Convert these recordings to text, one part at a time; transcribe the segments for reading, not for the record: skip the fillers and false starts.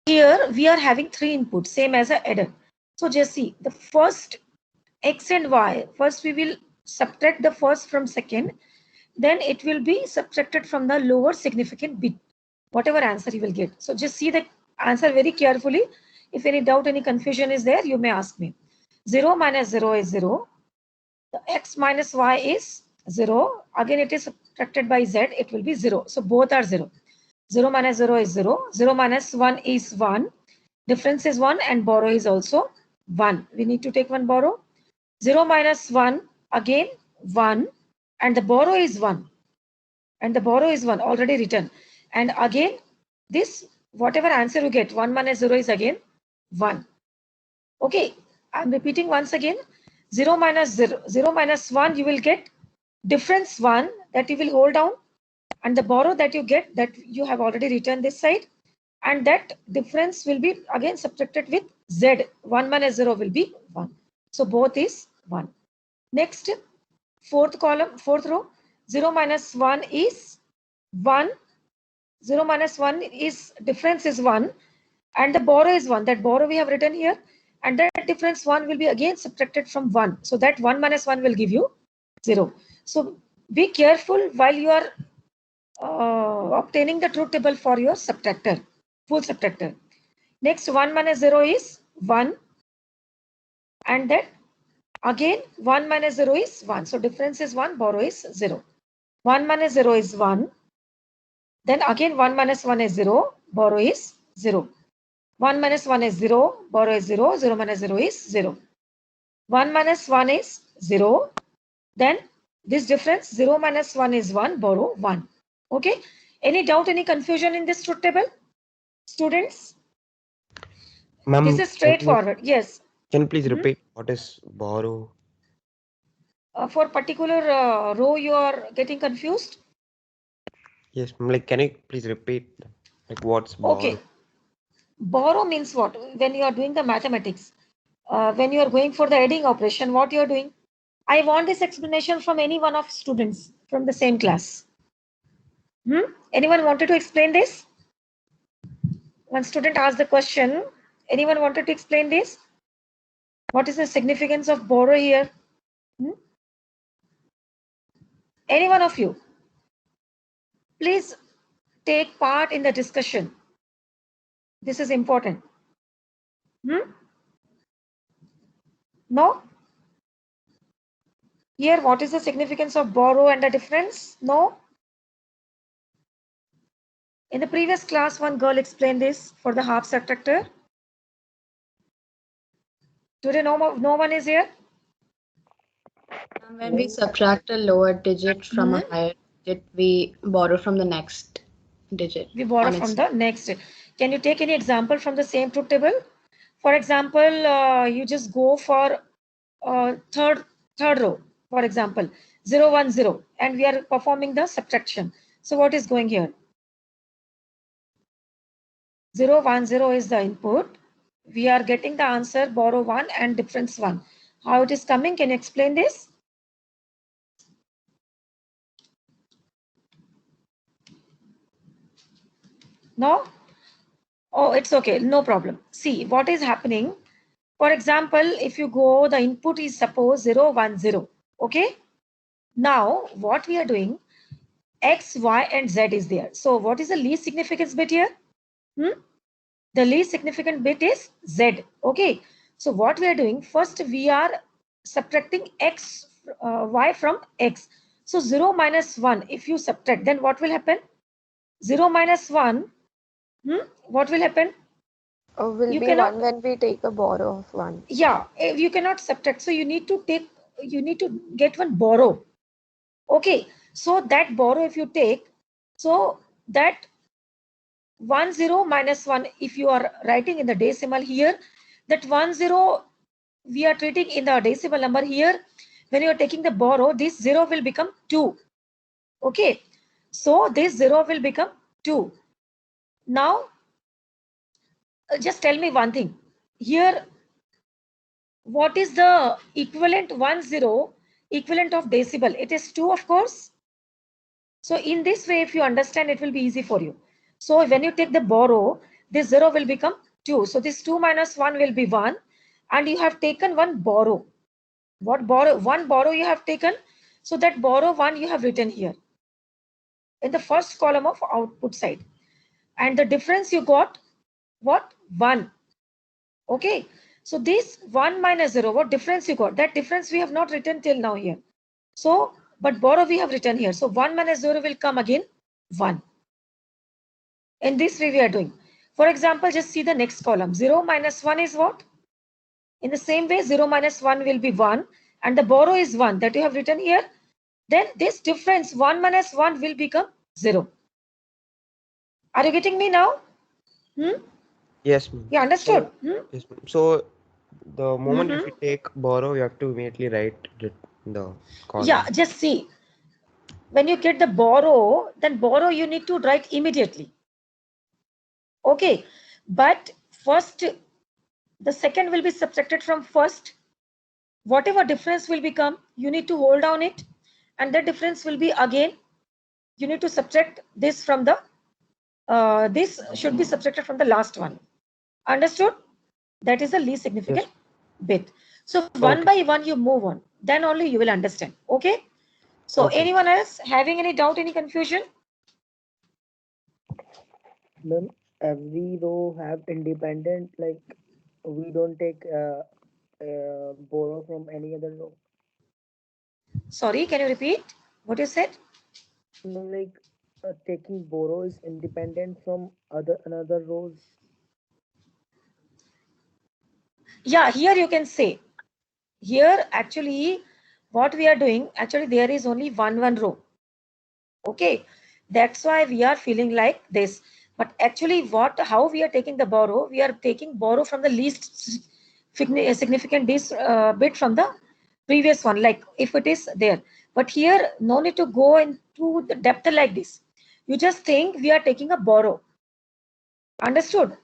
here we are having 3 inputs, same as a adder. So just see the first x and y. First we will subtract the first from second, then it will be subtracted from the lower significant bit, whatever answer you will get. So just see the answer very carefully. If any doubt, any confusion is there, you may ask me. 0 minus 0 is 0. The x minus y is 0. Again, it is subtracted by z, it will be 0. So both are 0. 0 minus 0 is 0. 0 minus 1 is 1. Difference is 1 and borrow is also 1. We need to take one borrow. 0 minus 1, again 1. And the borrow is 1. And the borrow is 1 already written. And again, this whatever answer you get, 1 minus 0 is again 1. Okay, I'm repeating once again. 0 minus 0, 0 minus 1, you will get difference 1 that you will hold down, and the borrow that you get, that you have already written this side, and that difference will be again subtracted with z. 1 minus 0 will be 1. So both is 1. Next, fourth column, fourth row, 0 minus 1 is 1. 0 minus 1 is difference is 1, and the borrow is 1. That borrow we have written here, and that difference 1 will be again subtracted from 1. So that 1 minus 1 will give you 0. So be careful while you are obtaining the truth table for your subtractor, full subtractor. Next, 1 minus 0 is 1, and that again 1 minus 0 is 1. So difference is 1, borrow is 0. 1 minus 0 is 1. Then again 1 minus 1 is 0, borrow is 0. 1 minus 1 is 0, borrow is 0, 0 minus 0 is 0. 1 minus 1 is 0. Then this difference 0 minus 1 is 1, borrow 1. Okay. Any doubt, any confusion in this truth table? Students? This is straightforward. Yes. Can you please repeat what is borrow? For particular row you are getting confused? Yes, like can you please repeat like what's borrow? Okay. Borrow means what? When you are doing the mathematics, when you are going for the adding operation, what you are doing? I want this explanation from any one of students from the same class. Anyone wanted to explain this? One student asked the question. Anyone wanted to explain this? What is the significance of borrow here? Any one of you? Please take part in the discussion. This is important. No? Here, what is the significance of borrow and the difference? No? In the previous class, one girl explained this for the half subtractor. Today, no one is here? When we subtract a lower digit from a higher digit, we borrow from the next digit. We borrow from the next. Can you take any example from the same truth table? For example, you just go for third row, for example, 0, 1, 0, and we are performing the subtraction. So what is going here? 0, 1, 0 is the input. We are getting the answer, borrow 1 and difference 1. How it is coming? Can you explain this? No? Oh, it's okay. No problem. See, what is happening? For example, if you go, the input is suppose 0, 1, 0. Okay? Now, what we are doing, X, Y, and Z is there. So, what is the least significance bit here? The least significant bit is Z. Okay? So, what we are doing, first we are subtracting X, Y from X. So, 0 minus 1, if you subtract, then what will happen? 0 minus 1, what will happen? Will you be cannot, 1 when we take a borrow of 1. Yeah, you cannot subtract. So you need to get one borrow. Okay, so that borrow if you take, so that 1 0 minus 1, if you are writing in the decimal here, that 1 0 we are treating in the decimal number here. When you are taking the borrow, this 0 will become 2. Okay, so this 0 will become 2. Now, just tell me one thing. Here, what is the equivalent 1 0 equivalent of decibel? It is 2, of course. So in this way, if you understand, it will be easy for you. So when you take the borrow, this 0 will become 2. So this 2 minus 1 will be 1. And you have taken one borrow. What borrow? One borrow you have taken. So that borrow 1 you have written here in the first column of output side. And the difference you got, what? 1. Okay. So this 1 minus 0, what difference you got? That difference we have not written till now here. So, but borrow we have written here. So 1 minus 0 will come again 1. In this way we are doing. For example, just see the next column. 0 minus 1 is what? In the same way, 0 minus 1 will be 1. And the borrow is 1 that you have written here. Then this difference 1 minus 1 will become 0. Are you getting me now? Yes, ma'am. You understood? Yes, ma'am. So the moment if you take borrow, you have to immediately write it in the column. Yeah, just see. When you get the borrow, then borrow you need to write immediately. Okay. But first, the second will be subtracted from first. Whatever difference will become, you need to hold down it. And the difference will be again, you need to subtract this from the, this should be subtracted from the last one. Understood? That is the least significant bit. So one by one you move on. Then only you will understand. Okay? So anyone else having any doubt, any confusion? Ma'am, every row have independent, like we don't take borrow from any other row. Sorry, can you repeat what you said? No, like taking borrow is independent from another rows. Yeah, here you can say. Here actually what we are doing, actually there is only one row. Okay, that's why we are feeling like this. But actually how we are taking the borrow, we are taking borrow from the least significant bit from the previous one, like if it is there. But here no need to go into the depth like this. You just think we are taking a borrow. Understood?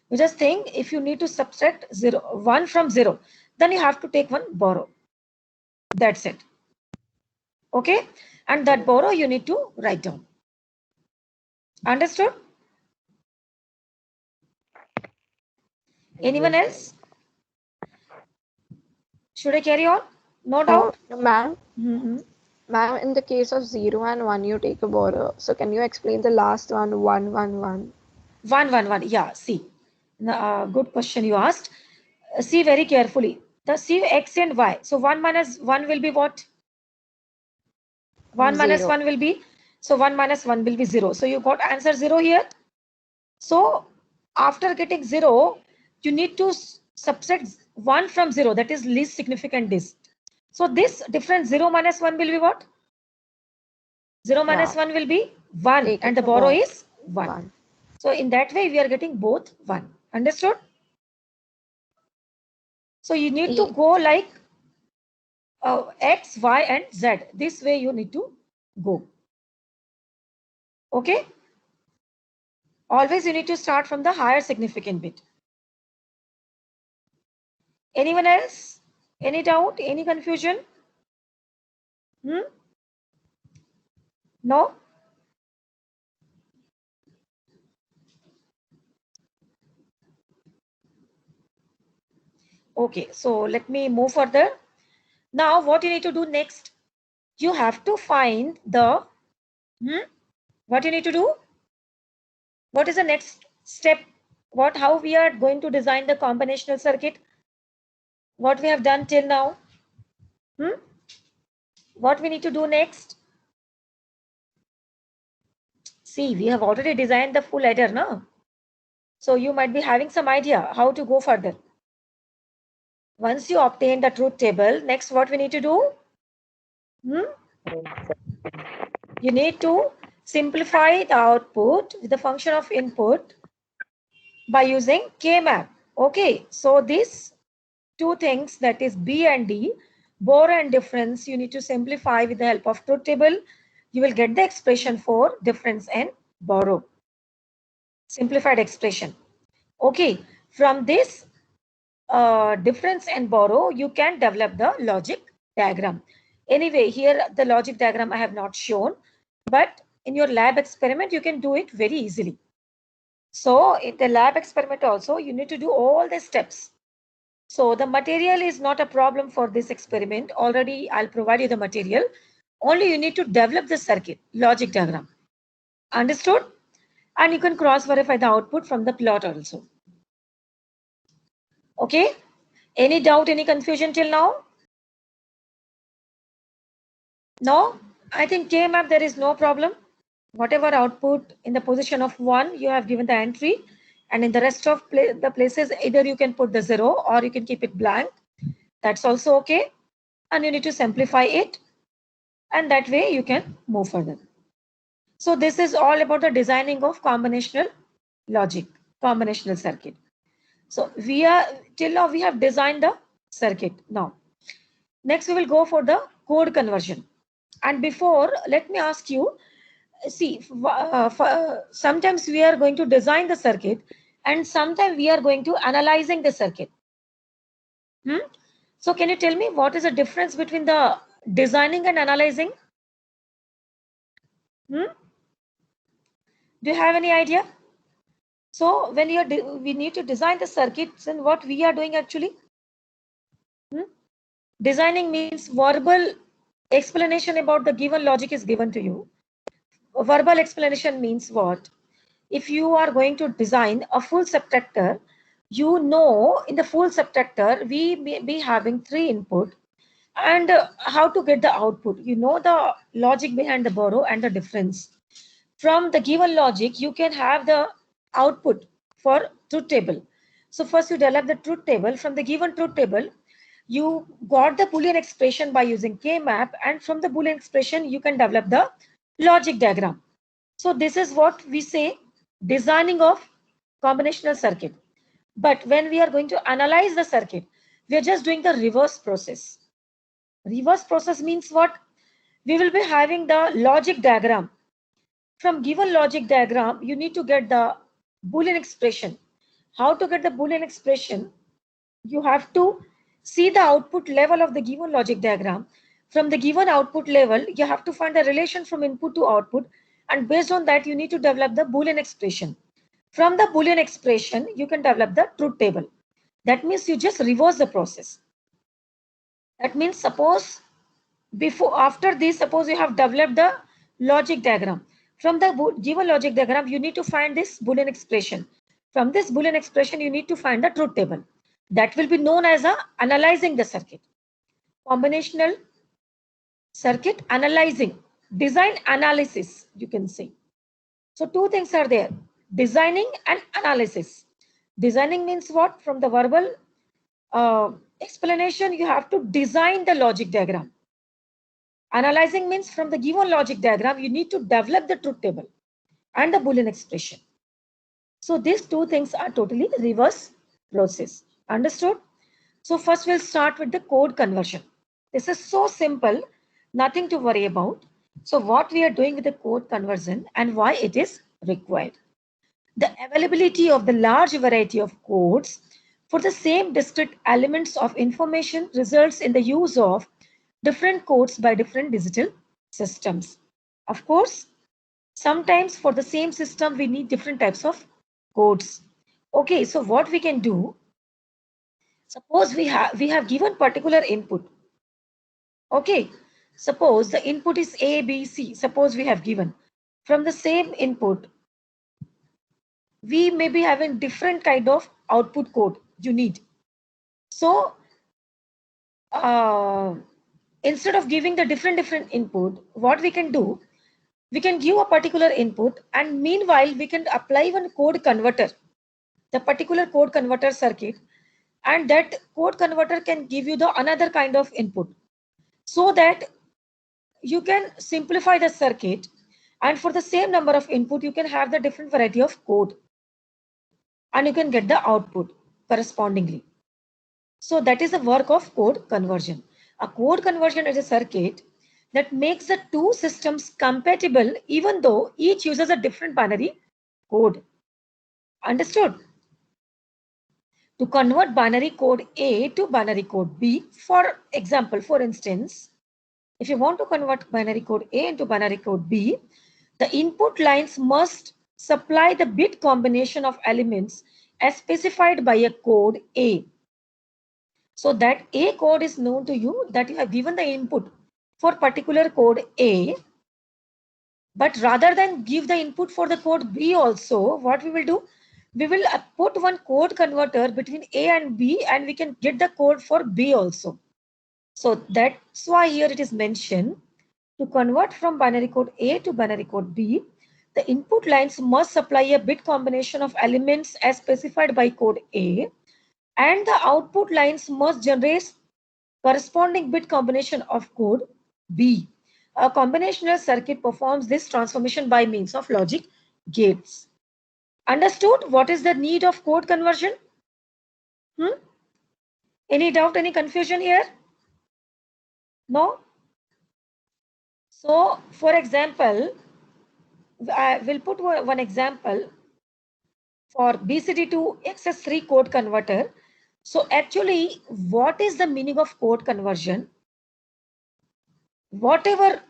You just think if you need to subtract 1 from 0, then you have to take one borrow. That's it. Okay? And that borrow you need to write down. Understood? Anyone else? Should I carry on? No doubt? Ma'am, ma'am, in the case of 0 and 1, you take a borrow. So can you explain the last one, 1, 1, 1? 1, 1, 1. Yeah, see. Good question you asked. See very carefully. See x and y. So 1 minus 1 will be what? 1 minus 1 will be, so 1 minus 1 will be 0. So you got answer 0 here. So after getting 0, you need to subtract 1 from 0. That is least significant this. So this difference 0 minus 1 will be what? 0 minus 1 will be 1 and the borrow is 1. So in that way we are getting both 1. Understood? So you need to go like X, Y and Z. This way you need to go. Okay? Always you need to start from the higher significant bit. Anyone else? Any doubt? Any confusion? No? Okay, so let me move further. Now what you need to do next? You have to find the, what you need to do? What is the next step? How we are going to design the combinational circuit? What we have done till now? What we need to do next? See, we have already designed the full adder, no? So you might be having some idea how to go further. Once you obtain the truth table, next what we need to do? You need to simplify the output with the function of input by using K-map. Okay, so these two things, that is B and D, borrow and difference, you need to simplify with the help of truth table. You will get the expression for difference and borrow. Simplified expression. Okay, from this difference and borrow, you can develop the logic diagram. Anyway, here the logic diagram I have not shown, but in your lab experiment, you can do it very easily. So in the lab experiment also, you need to do all the steps. So the material is not a problem for this experiment. Already I'll provide you the material. Only you need to develop the circuit, logic diagram. Understood? And you can cross verify the output from the plot also. Okay? Any doubt, any confusion till now? No? I think K-map there is no problem. Whatever output in the position of 1, you have given the entry. And in the rest of the places, either you can put the 0 or you can keep it blank. That's also okay. And you need to simplify it. And that way you can move further. So this is all about the designing of combinational logic, combinational circuit. So till now we have designed the circuit. Now, next we will go for the code conversion. And before, let me ask you, see, sometimes we are going to design the circuit and sometimes we are going to analyzing the circuit. So can you tell me what is the difference between the designing and analyzing? Do you have any idea? So when we need to design the circuits, and what we are doing actually? Designing means verbal explanation about the given logic is given to you. A verbal explanation means what? If you are going to design a full subtractor, you know in the full subtractor we may be having 3 input and how to get the output. You know the logic behind the borrow and the difference. From the given logic, you can have the output for truth table. So first you develop the truth table. From the given truth table, you got the Boolean expression by using K-map, and from the Boolean expression, you can develop the logic diagram. So this is what we say designing of combinational circuit. But when we are going to analyze the circuit, we are just doing the reverse process. Reverse process means what? We will be having the logic diagram. From given logic diagram, you need to get the Boolean expression. How to get the Boolean expression? You have to see the output level of the given logic diagram. From the given output level, you have to find the relation from input to output, and based on that, you need to develop the Boolean expression. From the Boolean expression, you can develop the truth table. That means you just reverse the process. That means suppose after this, suppose you have developed the logic diagram. From the given logic diagram, you need to find this Boolean expression. From this Boolean expression, you need to find the truth table. That will be known as analyzing the circuit. Combinational circuit analyzing, design analysis, you can say. So two things are there, designing and analysis. Designing means what? From the verbal explanation, you have to design the logic diagram. Analyzing means from the given logic diagram, you need to develop the truth table and the Boolean expression. So these two things are totally reverse process. Understood? So first we'll start with the code conversion. This is so simple, nothing to worry about. So what we are doing with the code conversion and why it is required. The availability of the large variety of codes for the same discrete elements of information results in the use of different codes by different digital systems. Of course, sometimes for the same system, we need different types of codes. Okay, so what we can do, suppose we have given particular input. Okay, suppose the input is A, B, C. Suppose we have given from the same input, we may be having different kind of output code you need. So instead of giving the different input, what we can do, we can give a particular input, and meanwhile we can apply one code converter, the particular code converter circuit, and that code converter can give you the another kind of input, so that you can simplify the circuit, and for the same number of input you can have the different variety of code, and you can get the output correspondingly. So that is the work of code conversion. A code conversion is a circuit that makes the two systems compatible even though each uses a different binary code. Understood? To convert binary code A to binary code B, for example, for instance, if you want to convert binary code A into binary code B, the input lines must supply the bit combination of elements as specified by a code A. So that A code is known to you, that you have given the input for particular code A. But rather than give the input for the code B also, what we will do? We will put one code converter between A and B, and we can get the code for B also. So that's why here it is mentioned, to convert from binary code A to binary code B, the input lines must supply a bit combination of elements as specified by code A, and the output lines must generate corresponding bit combination of code B. A combinational circuit performs this transformation by means of logic gates. Understood what is the need of code conversion? Any doubt, any confusion here? No? So, for example, I will put one example for BCD to XS3 code converter. So, actually, what is the meaning of code conversion? Whatever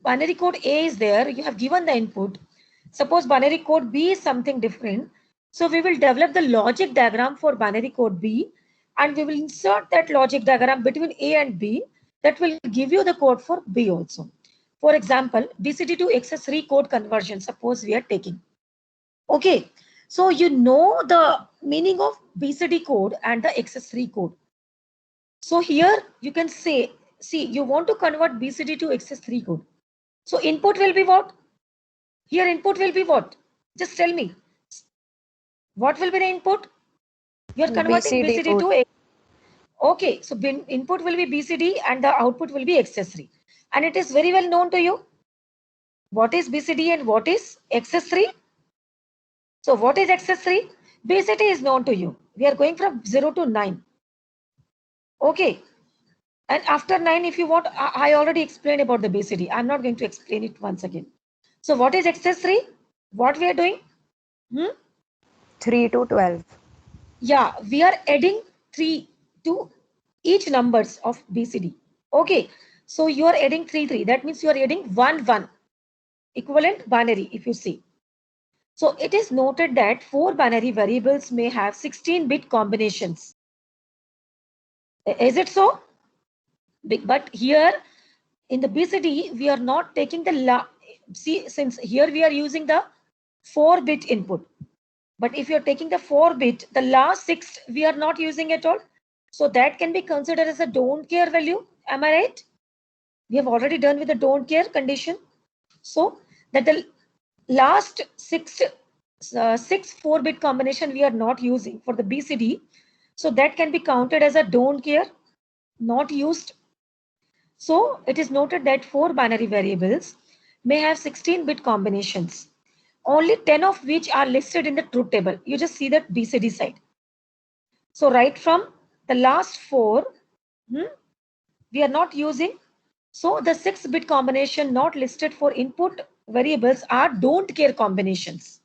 binary code A is there, you have given the input. Suppose binary code B is something different. So, we will develop the logic diagram for binary code B, and we will insert that logic diagram between A and B. That will give you the code for B also. For example, BCD to XS3 code conversion, suppose we are taking. Okay, so you know the meaning of BCD code and the XS3 code. So here you can say, see, you want to convert BCD to XS3 code. So input will be what? Here input will be what? Just tell me. What will be the input? You are converting BCD to A. Okay, so input will be BCD and the output will be XS3. And it is very well known to you. What is BCD and what is XS3? So what is XS3? BCD is known to you. We are going from 0 to 9. Okay. And after 9, if you want, I already explained about the BCD. I'm not going to explain it once again. So what is XS3? What we are doing? 3 to 12. Yeah, we are adding 3 to each numbers of BCD. Okay. So you are adding 3, 3. That means you are adding 1, 1. Equivalent binary, if you see. So it is noted that 4 binary variables may have 16-bit combinations. Is it so? But here in the BCD, we are not taking the see, since here we are using the 4-bit input. But if you're taking the 4-bit, the last 6 we are not using at all. So that can be considered as a don't care value. Am I right? We have already done with the don't care condition. So that the last 6 4-bit combination we are not using for the BCD. So that can be counted as a don't care, not used. So it is noted that 4 binary variables may have 16-bit combinations, only 10 of which are listed in the truth table. You just see that BCD side. So right from the last 4, we are not using. So the 6-bit combination not listed for input variables are don't care combinations.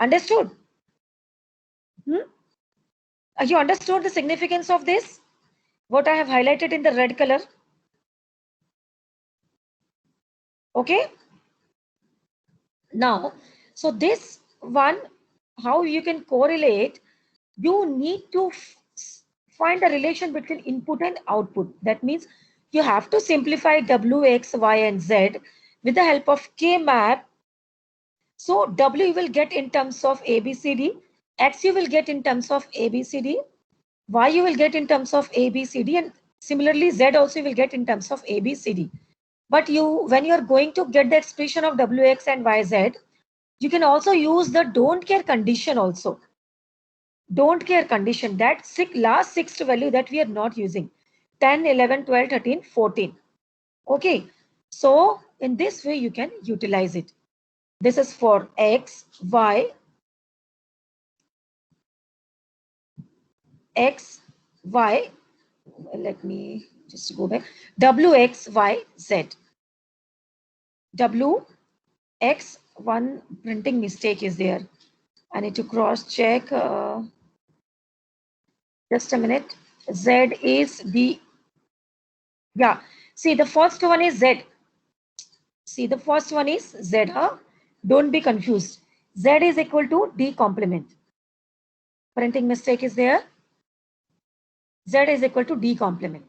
Understood? You understood the significance of this? What I have highlighted in the red color. Okay. Now, so this one, how you can correlate, you need to find the relation between input and output. That means you have to simplify W, X, Y, and Z with the help of K-map. So W you will get in terms of ABCD, X you will get in terms of ABCD, Y you will get in terms of ABCD, and similarly Z also you will get in terms of ABCD. But when you are going to get the expression of WX and YZ, you can also use the don't care condition also. Don't care condition, that last 6th value that we are not using. 10, 11, 12, 13, 14. Okay. So in this way you can utilize it. This is for X, Y, X, Y. Let me just go back. W, X, Y, Z. W, X, one printing mistake is there. I need to cross check. Just a minute. Z is the, yeah. See, the first one is Z. See, the first one is Z. Huh? Don't be confused. Z is equal to D complement. Printing mistake is there. Z is equal to D complement.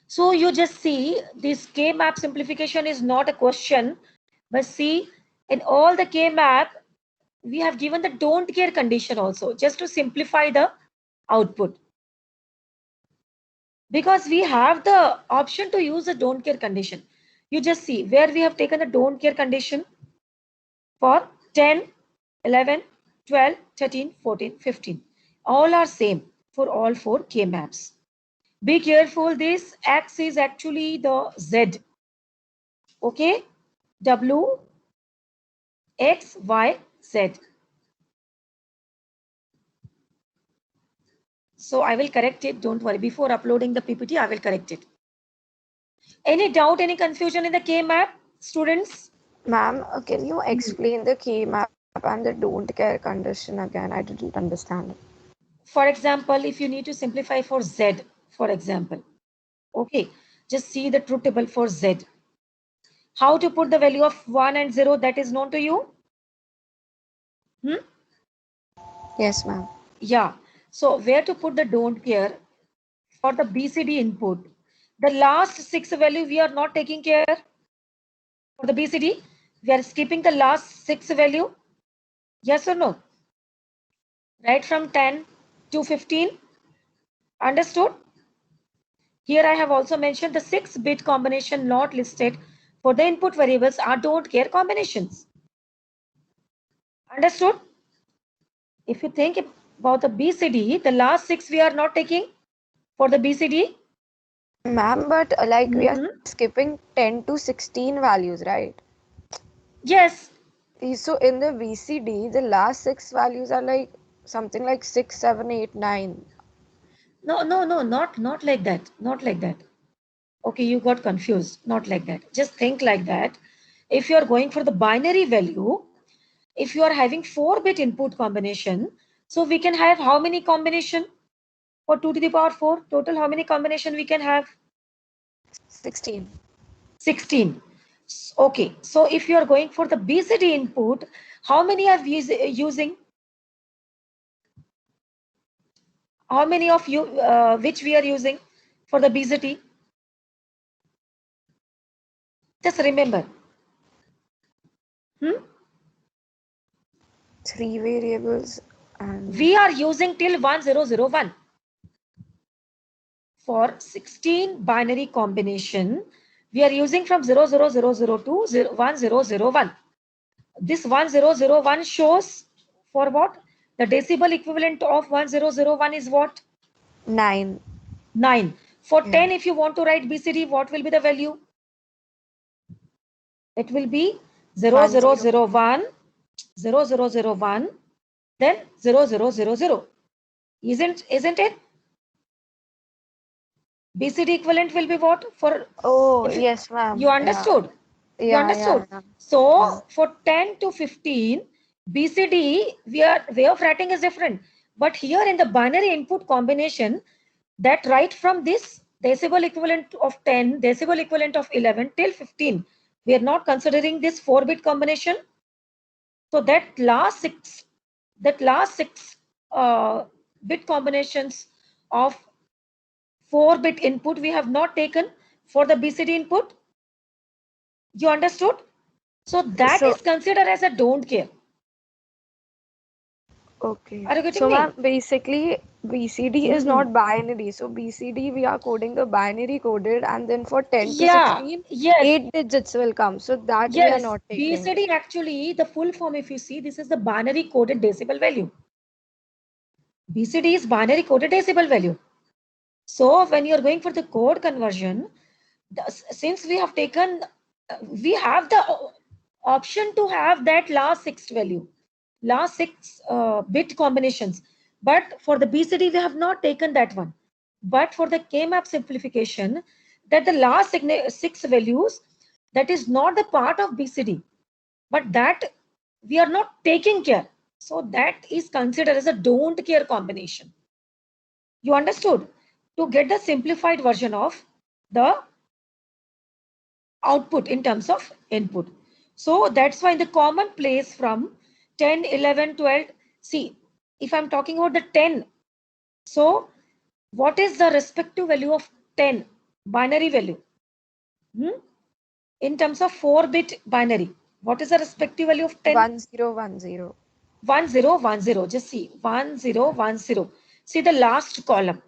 So you just see this K map simplification is not a question, but see in all the K map, we have given the don't care condition also just to simplify the output. Because we have the option to use the don't care condition. You just see where we have taken the don't care condition for 10, 11, 12, 13, 14, 15. All are same for all 4 K maps. Be careful, this X is actually the Z. Okay, W, X, Y, Z. So I will correct it. Don't worry. Before uploading the PPT, I will correct it. Any doubt, any confusion in the K map, students? Ma'am, can you explain the K map and the don't care condition again? I didn't understand. For example, if you need to simplify for Z, for example, okay, just see the truth table for Z. How to put the value of 1 and 0, that is known to you? Yes, ma'am. Yeah. So where to put the don't care for the BCD input? The last 6 value we are not taking care for the BCD. We are skipping the last 6 value. Yes or no? Right from 10 to 15. Understood? Here I have also mentioned the 6-bit combination not listed for the input variables are don't care combinations. Understood? If you think about the BCD, the last 6 we are not taking for the BCD. Ma'am, but like we are skipping 10 to 16 values, right? Yes. So in the BCD, the last 6 values are like something like 6, 7, 8, 9. No, not like that. Not like that. Okay, you got confused. Not like that. Just think like that. If you are going for the binary value, if you are having 4-bit input combination, so we can have how many combination for 2 to the power 4? Total how many combination we can have? 16. 16. Okay, so if you are going for the BCD input, how many are we using? How many of you, which we are using for the BCD? Just remember. 3 variables and We are using till 1001. For 16 binary combination, we are using from 00002 to 1001. This 1001 shows for what? The decibel equivalent of 1001 is what? 9. 9. For Yeah. 10, if you want to write BCD, what will be the value? It will be 0001, 0001, then 0000. Isn't it? BCD equivalent will be what? For Oh, yes, ma'am. you understood? Yeah. You understood? Yeah. So for 10 to 15, BCD, way of writing is different. But here in the binary input combination, that right from this decibel equivalent of 10, decibel equivalent of 11 till 15, we are not considering this 4-bit combination. So that last six bit combinations of 4-bit input we have not taken for the BCD input. You understood? So that is considered as a don't care. Okay. Are you getting So, me? ma'am, basically, BCD is not binary. So, BCD, we are coding the binary coded, and then for 10 to 16, Yes. 8 digits will come. So, that we are not taking. BCD actually, the full form, if you see, this is the binary coded decibel value. BCD is binary coded decibel value. So, when you are going for the code conversion, since we have taken, we have the option to have that last 6 value, last 6 bit combinations. But for the BCD, we have not taken that one. But for the K-map simplification, that the last 6 values, that is not the part of BCD, but that we are not taking care. So that is considered as a don't care combination. You understood? To get the simplified version of the output in terms of input. So that's why the common place from 10, 11, 12. See, if I'm talking about the 10, so what is the respective value of 10 binary value? In terms of 4-bit binary, what is the respective value of 10? 1010. 1010. Just see 1010. See the last column.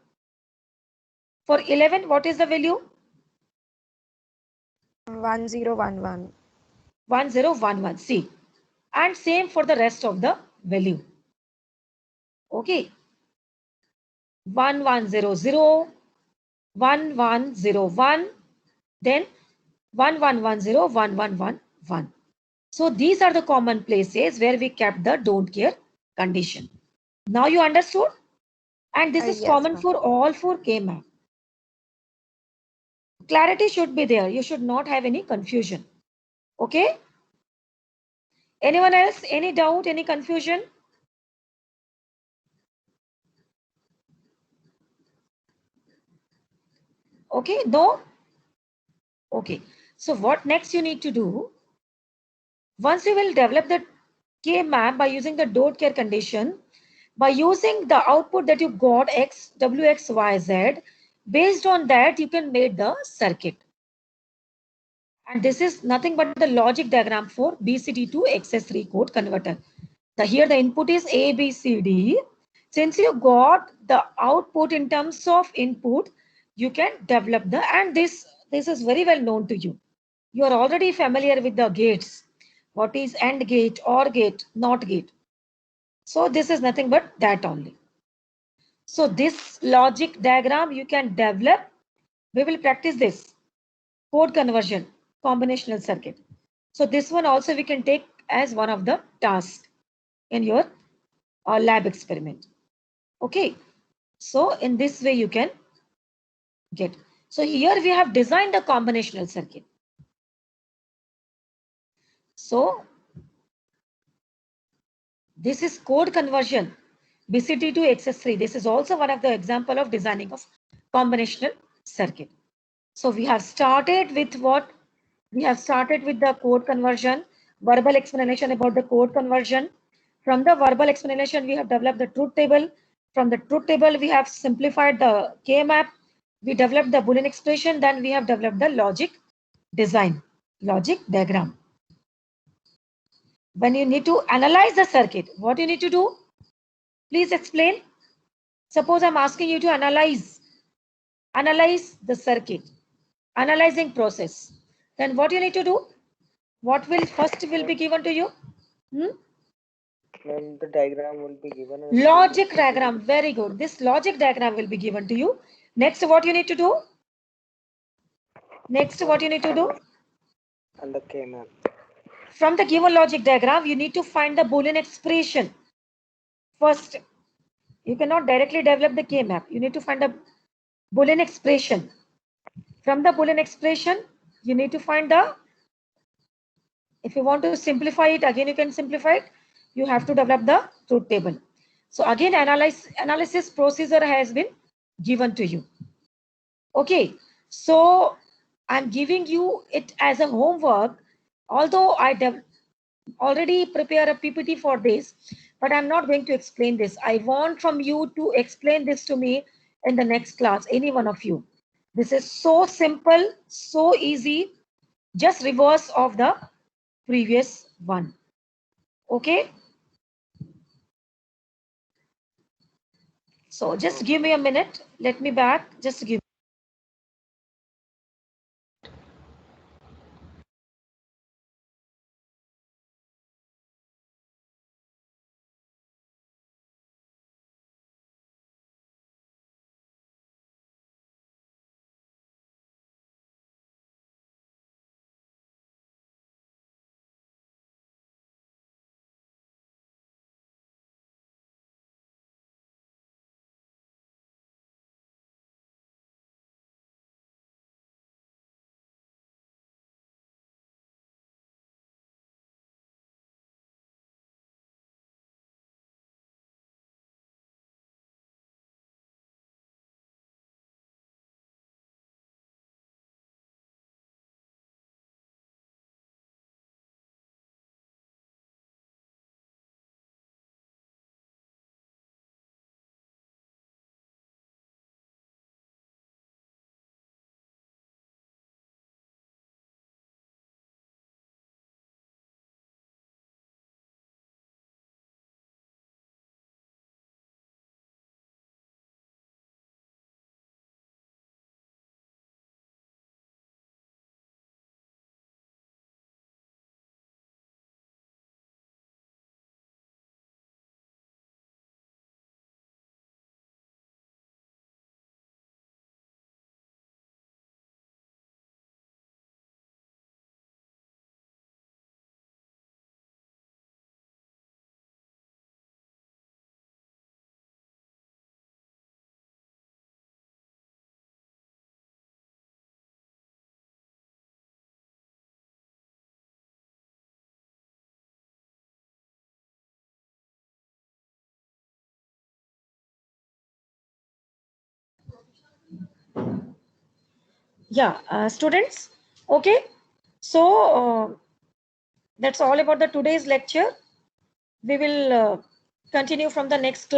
For 11, what is the value? 1011. 1011. See, and same for the rest of the value. Okay. 1100, 1101, then 1110, 1111. So these are the common places where we kept the don't care condition. Now you understood? And this is Yes, common ma'am. for all 4 K-map. Clarity should be there. You should not have any confusion. Okay? Anyone else? Any doubt? Any confusion? Okay, no? Okay. So what next you need to do? Once you will develop the K-map by using the don't care condition, by using the output that you got X, W, X, Y, Z, based on that you can make the circuit. And this is nothing but the logic diagram for BCD to XS3 code converter. Here the input is A, B, C, D. Since you got the output in terms of input, you can develop the, and this is very well known to you. You are already familiar with the gates. What is AND gate, OR gate, NOT gate. So this is nothing but that only. So this logic diagram you can develop. We will practice this code conversion, combinational circuit. So this one also we can take as one of the tasks in your lab experiment. Okay. So in this way you can get. So here we have designed a combinational circuit. So this is code conversion, BCD to XS3. This is also one of the example of designing of combinational circuit. So we have started with what? We have started with the code conversion, verbal explanation about the code conversion. From the verbal explanation, we have developed the truth table. From the truth table, we have simplified the K-map. We developed the Boolean expression. Then we have developed the logic design, logic diagram. When you need to analyze the circuit, what you need to do? Please explain. Suppose I'm asking you to analyze the circuit, analyzing process. Then what you need to do? What will first will be given to you? Then the diagram will be given. Logic diagram. Very good. This logic diagram will be given to you. Next, what you need to do? Next, what you need to do? And the K-map. From the given logic diagram, you need to find the Boolean expression. First, you cannot directly develop the K-map. You need to find the Boolean expression. From the Boolean expression, you need to find the, if you want to simplify it, again you can simplify it. You have to develop the truth table. So again, analysis procedure has been given to you. Okay, so I'm giving you it as a homework, although I already prepare a PPT for this, but I'm not going to explain this. I want from you to explain this to me in the next class, any one of you. This is so simple, so easy, just reverse of the previous one. Okay. So just give me a minute. Let me back. Just give. Yeah, students. Okay. So that's all about the today's lecture. We will continue from the next class.